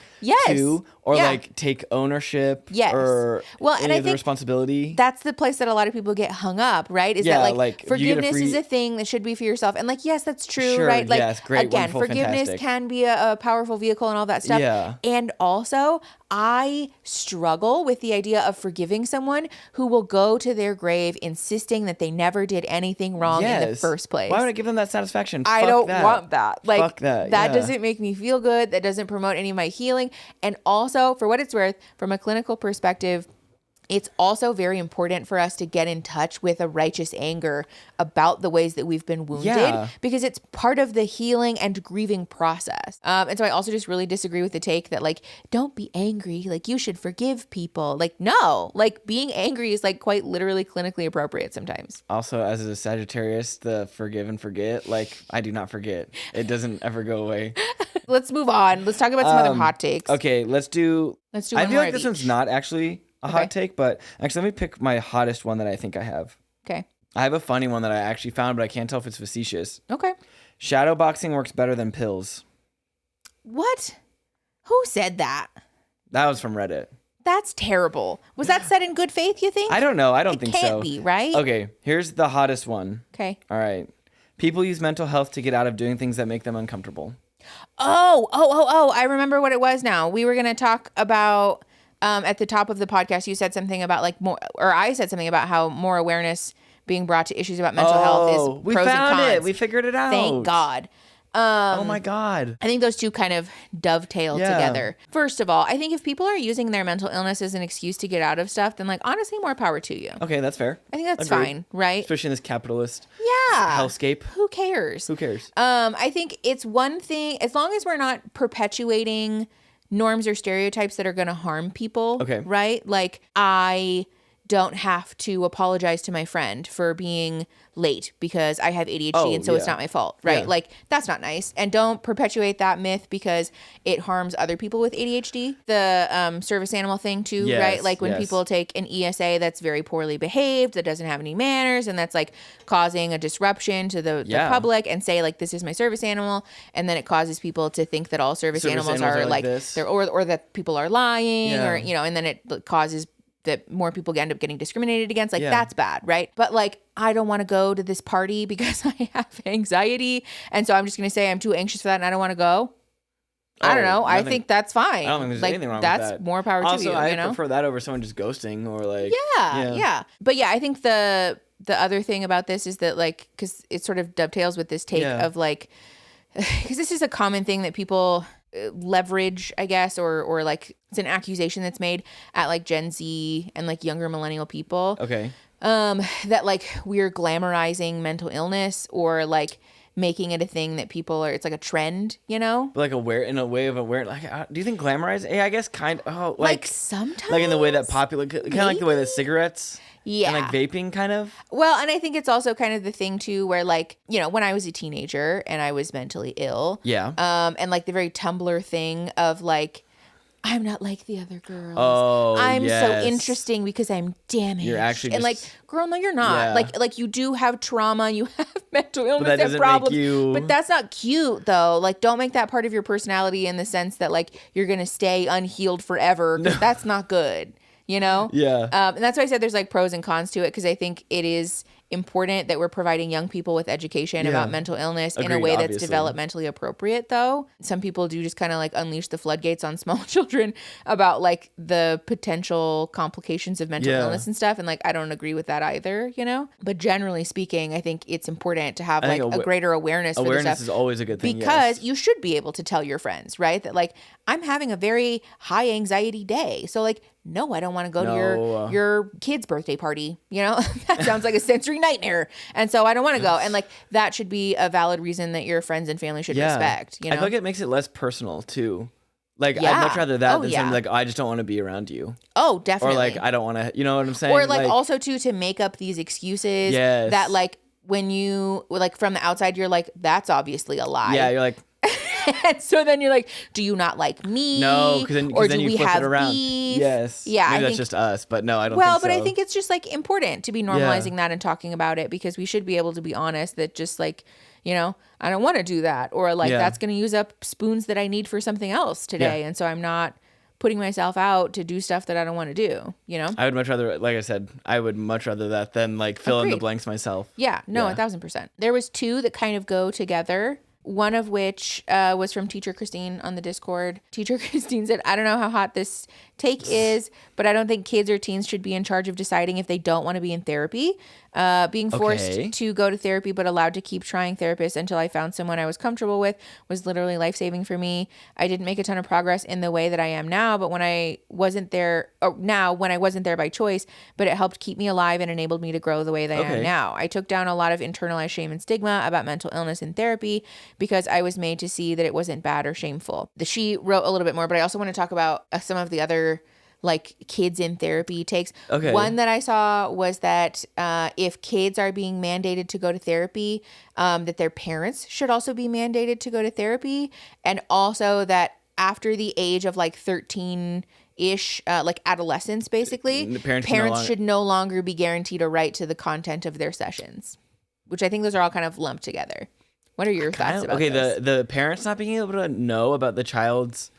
Speaker 2: too, or, like, take ownership or any of the responsibility.
Speaker 1: That's the place that a lot of people get hung up, right? Is that, like forgiveness is a thing that should be for yourself. And, like, yes, that's true, right? Like,
Speaker 2: yes, great,
Speaker 1: again, forgiveness can be a powerful vehicle and all that stuff.
Speaker 2: Yeah.
Speaker 1: And also... I struggle with the idea of forgiving someone who will go to their grave insisting that they never did anything wrong in the first place.
Speaker 2: Why would I give them that satisfaction?
Speaker 1: I don't want that. Like,
Speaker 2: fuck that.
Speaker 1: That doesn't make me feel good. That doesn't promote any of my healing. And also, for what it's worth, from a clinical perspective, it's also very important for us to get in touch with a righteous anger about the ways that we've been wounded because it's part of the healing and grieving process. And so I also just really disagree with the take that like, don't be angry. Like you should forgive people. Like, no, like being angry is like quite literally clinically appropriate sometimes.
Speaker 2: Also, as a Sagittarius, the forgive and forget, like I do not forget. It doesn't ever go away.
Speaker 1: Let's move on. Let's talk about some other hot takes.
Speaker 2: Okay, let's do
Speaker 1: one
Speaker 2: I feel
Speaker 1: more
Speaker 2: like this one's not actually a hot take, but actually let me pick my hottest one that I think I have.
Speaker 1: Okay.
Speaker 2: I have a funny one that I actually found, but I can't tell if it's facetious.
Speaker 1: Okay.
Speaker 2: Shadow boxing works better than pills.
Speaker 1: What? Who said that?
Speaker 2: That was from Reddit.
Speaker 1: That's terrible. Was that said in good faith, you think?
Speaker 2: I don't know. I don't think so.
Speaker 1: It can't be, right?
Speaker 2: Okay, here's the hottest one.
Speaker 1: Okay.
Speaker 2: All right. People use mental health to get out of doing things that make them uncomfortable.
Speaker 1: Oh, I remember what it was now. We were going to talk about... at the top of the podcast, you said something about like more, or I said something about how more awareness being brought to issues about mental health is
Speaker 2: we
Speaker 1: pros and
Speaker 2: found
Speaker 1: cons.
Speaker 2: it. We figured it out.
Speaker 1: Thank God.
Speaker 2: Oh my God.
Speaker 1: I think those two kind of dovetail together. First of all, I think if people are using their mental illness as an excuse to get out of stuff, then like honestly, more power to you.
Speaker 2: Okay, that's fair.
Speaker 1: I think that's fine, right?
Speaker 2: Especially in this capitalist hellscape.
Speaker 1: Who cares?
Speaker 2: Who cares?
Speaker 1: I think it's one thing, as long as we're not perpetuating norms or stereotypes that are going to harm people.
Speaker 2: Okay.
Speaker 1: Right? Like I don't have to apologize to my friend for being late because I have ADHD and so it's not my fault. Right? Yeah. Like that's not nice. And don't perpetuate that myth because it harms other people with ADHD. The service animal thing too, right? Like when people take an ESA that's very poorly behaved, that doesn't have any manners, and that's like causing a disruption to the public and say like, this is my service animal. And then it causes people to think that all service animals are like they're, or that people are lying or, you know, and then it causes that more people end up getting discriminated against. Like that's bad, right? But like, I don't want to go to this party because I have anxiety. And so I'm just going to say I'm too anxious for that and I don't want to go. I don't know. I think that's fine.
Speaker 2: I don't think there's anything wrong with that.
Speaker 1: That's more power to you.
Speaker 2: Also, I prefer that over someone just ghosting or like...
Speaker 1: Yeah. But yeah, I think the other thing about this is that like, because it sort of dovetails with this take of like, because this is a common thing that people... leverage, I guess, or like it's an accusation that's made at like Gen Z and like younger millennial people.
Speaker 2: Okay.
Speaker 1: That like we're glamorizing mental illness or like making it a thing that people are, it's like a trend, you know?
Speaker 2: But like in a way of aware, like, do you think glamorize? Yeah, I guess kind of,
Speaker 1: like sometimes.
Speaker 2: Like in the way that popular, kind of like the way that cigarettes.
Speaker 1: Yeah.
Speaker 2: And like vaping kind of.
Speaker 1: Well, and I think it's also kind of the thing too where like, you know, when I was a teenager and I was mentally ill.
Speaker 2: Yeah.
Speaker 1: And like the very Tumblr thing of like, I'm not like the other girls.
Speaker 2: Oh,
Speaker 1: I'm so interesting because I'm damaged.
Speaker 2: You're actually
Speaker 1: and like, girl, no, you're not.
Speaker 2: Yeah.
Speaker 1: Like you do have trauma, you have mental illness
Speaker 2: but that
Speaker 1: and problems.
Speaker 2: Make you...
Speaker 1: But that's not cute though. Like, don't make that part of your personality in the sense that like you're gonna stay unhealed forever. Because that's not good. You know?
Speaker 2: Yeah.
Speaker 1: And that's why I said there's like pros and cons to it because I think it is important that we're providing young people with education about mental illness in a
Speaker 2: Agreed,
Speaker 1: way that's
Speaker 2: obviously.
Speaker 1: developmentally appropriate, though. Some people do just kind of like unleash the floodgates on small children about like the potential complications of mental illness and stuff. And like, I don't agree with that either, you know? But generally speaking, I think it's important to have like a greater awareness for this stuff.
Speaker 2: Awareness is always a good thing.
Speaker 1: Because you should be able to tell your friends, right? That like, I'm having a very high anxiety day. So like, no, I don't want to go to your kid's birthday party. You know, that sounds like a sensory nightmare. And so I don't want to go. And like, that should be a valid reason that your friends and family should respect. You know?
Speaker 2: I feel like it makes it less personal too. Like, I'd much rather that than something like, I just don't want to be around you.
Speaker 1: Oh, definitely.
Speaker 2: Or like, I don't want to, you know what I'm saying?
Speaker 1: Or like also too, to make up these excuses that like, when you like from the outside, you're like, that's obviously a lie.
Speaker 2: Yeah, you're like.
Speaker 1: And so then you're like, do you not like me?
Speaker 2: No, because then you flip it around.
Speaker 1: Beef?
Speaker 2: Yes.
Speaker 1: Yeah.
Speaker 2: Maybe that's just us, but no, I don't
Speaker 1: well,
Speaker 2: think so.
Speaker 1: But I think it's just like important to be normalizing that and talking about it, because we should be able to be honest that just like, you know, I don't want to do that, or like that's going to use up spoons that I need for something else today. And so I'm not putting myself out to do stuff that I don't want to do, you know?
Speaker 2: I would much rather, like I said, I would much rather that than like fill in the blanks myself.
Speaker 1: Yeah, no, 1,000%. There was two that kind of go together. One of which was from Teacher Christine on the Discord. Teacher Christine said, I don't know how hot this take is, but I don't think kids or teens should be in charge of deciding if they don't want to be in therapy. Being forced to go to therapy but allowed to keep trying therapists until I found someone I was comfortable with was literally life-saving for me. I didn't make a ton of progress in the way that I am now, but when I wasn't there, when I wasn't there by choice, but it helped keep me alive and enabled me to grow the way that I am now. I took down a lot of internalized shame and stigma about mental illness in therapy because I was made to see that it wasn't bad or shameful. She wrote a little bit more, but I also want to talk about some of the other like kids in therapy takes. One that I saw was that if kids are being mandated to go to therapy, that their parents should also be mandated to go to therapy. And also that after the age of like 13-ish, like adolescence, basically, the parents should no longer be guaranteed a right to the content of their sessions, which I think those are all kind of lumped together. What are your thoughts about this?
Speaker 2: The parents not being able to know about the child's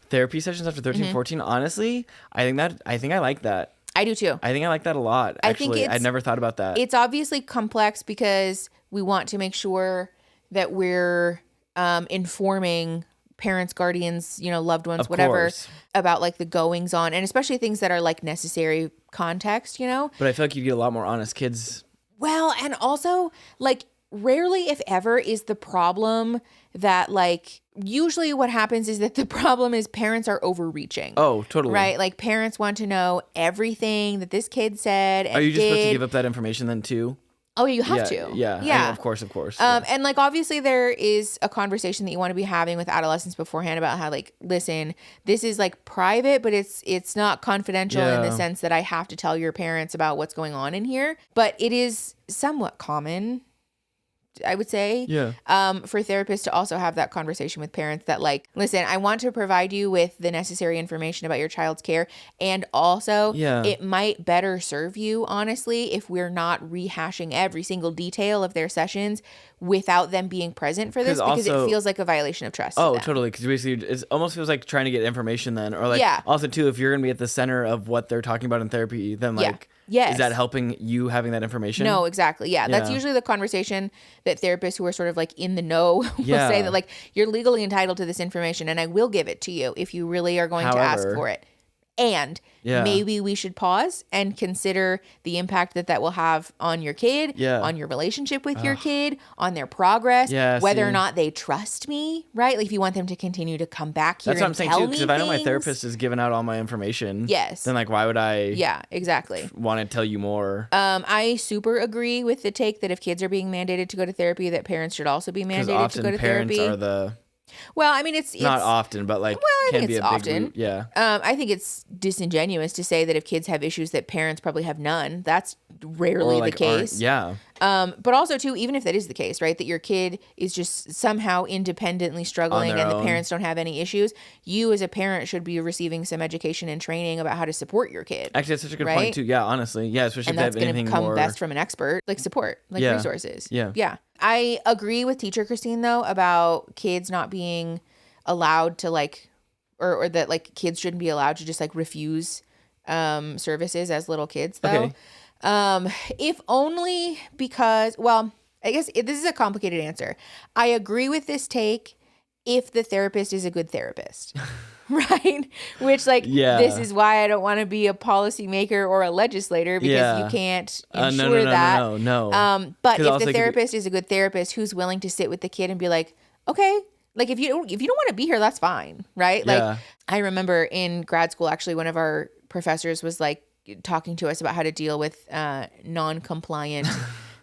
Speaker 2: therapy sessions after 13, 14, honestly, I think I like that.
Speaker 1: I do too.
Speaker 2: I think I like that a lot, actually. I'd never thought about that.
Speaker 1: It's obviously complex because we want to make sure that we're informing parents, guardians, you know, loved ones, whatever, about like the goings on, and especially things that are like necessary context, you know?
Speaker 2: But I feel like you get a lot more honest kids.
Speaker 1: Well, and also like rarely, if ever, is the problem that like usually what happens is that the problem is parents are overreaching.
Speaker 2: Oh, totally.
Speaker 1: Right? Like parents want to know everything that this kid said and
Speaker 2: Are you just supposed to give up that information then too?
Speaker 1: Oh, you have to.
Speaker 2: Yeah. I mean, of course.
Speaker 1: And like, obviously there is a conversation that you want to be having with adolescents beforehand about how like, listen, this is like private, but it's not confidential in the sense that I have to tell your parents about what's going on in here. But it is somewhat common, I would say, for therapists to also have that conversation with parents that like, listen, I want to provide you with the necessary information about your child's care. And also it might better serve you, honestly, if we're not rehashing every single detail of their sessions without them being present for this, because it feels like a violation of trust.
Speaker 2: Oh, totally. Because basically it almost feels like trying to get information then, or like also too, if you're going to be at the center of what they're talking about in therapy, then like, is that helping you having that information?
Speaker 1: No, exactly. Yeah. That's usually the conversation that therapists who are sort of like in the know will say, that like, you're legally entitled to this information and I will give it to you if you really are going to ask for it. And maybe we should pause and consider the impact that will have on your kid, on your relationship with your kid, on their progress, whether or not they trust me, right? Like if you want them to continue to come back here.
Speaker 2: That's what I'm saying too, because if I know my therapist is giving out all my information, then like why would I want to tell you more?
Speaker 1: I super agree with the take that if kids are being mandated to go to therapy, that parents should also be mandated to go to therapy.
Speaker 2: Parents are the...
Speaker 1: Well, I mean, it's
Speaker 2: not often, but like can be a big root. Yeah.
Speaker 1: I think it's disingenuous to say that if kids have issues that parents probably have none. That's rarely the case. But also too, even if that is the case, right, that your kid is just somehow independently struggling and the parents don't have any issues, you as a parent should be receiving some education and training about how to support your kid.
Speaker 2: Actually, that's such a good point too. Yeah, honestly. Yeah, especially
Speaker 1: and
Speaker 2: if they have anything more.
Speaker 1: And that's going to come best from an expert, like support, like resources. Yeah. I agree with Teacher Christine though about kids not being allowed to like, or that like kids shouldn't be allowed to just like refuse services as little kids though. If only because, well, I guess this is a complicated answer. I agree with this take if the therapist is a good therapist. Right? Which, like, this is why I don't want to be a policymaker or a legislator, because you can't ensure that.
Speaker 2: No.
Speaker 1: But if the therapist is a good therapist who's willing to sit with the kid and be like, okay, like, if you don't want to be here, that's fine. Right? Like, I remember in grad school, actually, one of our professors was like talking to us about how to deal with non-compliant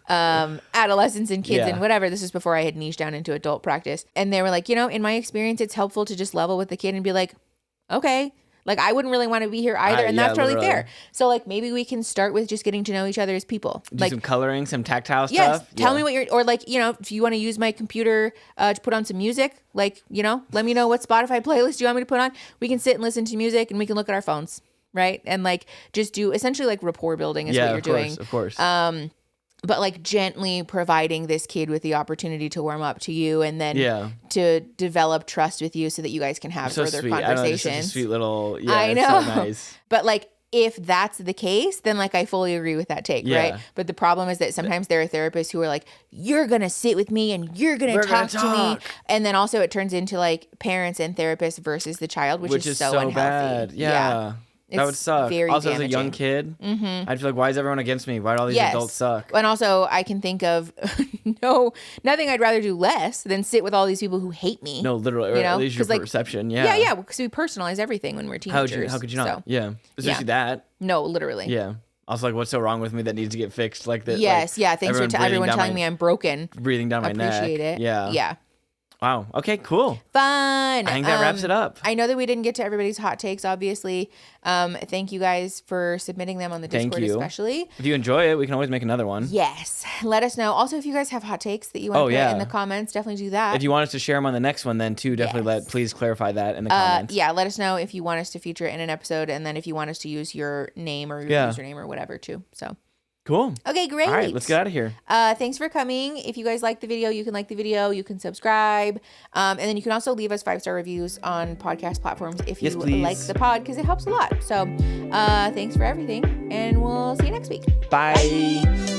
Speaker 1: adolescents and kids and whatever. This is before I had niched down into adult practice. And they were like, in my experience, it's helpful to just level with the kid and be like, okay, like, I wouldn't really want to be here either. And that's totally fair. So, like, maybe we can start with just getting to know each other as people.
Speaker 2: Do
Speaker 1: like
Speaker 2: some coloring, some tactile
Speaker 1: yes,
Speaker 2: stuff.
Speaker 1: Tell me what or like, if you want to use my computer to put on some music, like, let me know what Spotify playlist you want me to put on. We can sit and listen to music and we can look at our phones. Right. And like, just do essentially like rapport building is what you're doing.
Speaker 2: Of course.
Speaker 1: But like gently providing this kid with the opportunity to warm up to you and then to develop trust with you so that you guys can have further conversations.
Speaker 2: I know, sweet little,
Speaker 1: I know.
Speaker 2: So nice.
Speaker 1: But like, if that's the case, then like I fully agree with that take, right? But the problem is that sometimes there are therapists who are like, you're going to sit with me and you're going to talk to me. And then also it turns into like parents and therapists versus the child, which is so unhealthy. Bad.
Speaker 2: Yeah. That would suck. Also, damaging. As a young kid, I'd feel like, why is everyone against me? Why do all these adults suck?
Speaker 1: And also, I can think of nothing I'd rather do less than sit with all these people who hate me.
Speaker 2: No, literally, or at least your perception. Yeah,
Speaker 1: because we personalize everything when we're teenagers.
Speaker 2: How could you not? So, especially that.
Speaker 1: No, literally.
Speaker 2: Yeah. Also, like, what's so wrong with me that needs to get fixed? Like that.
Speaker 1: Yes, like, thanks for everyone telling me I'm broken.
Speaker 2: Breathing down my neck.
Speaker 1: Appreciate it.
Speaker 2: Yeah. Wow. Okay, cool.
Speaker 1: Fun.
Speaker 2: I think that wraps it up.
Speaker 1: I know that we didn't get to everybody's hot takes, obviously. Thank you guys for submitting them on the Discord, especially.
Speaker 2: If you enjoy it, we can always make another one.
Speaker 1: Yes. Let us know. Also, if you guys have hot takes that you want to put in the comments, definitely do that.
Speaker 2: If you want us to share them on the next one, then too, definitely please clarify that in the comments.
Speaker 1: Yeah, let us know if you want us to feature it in an episode, and then if you want us to use your name or your username or whatever too. So.
Speaker 2: Cool.
Speaker 1: Okay, great.
Speaker 2: All right, let's get out of here.
Speaker 1: Thanks for coming. If you guys like the video, you can like the video, you can subscribe. And then you can also leave us 5-star reviews on podcast platforms if you like the pod, because it helps a lot. So thanks for everything, and we'll see you next week.
Speaker 2: Bye.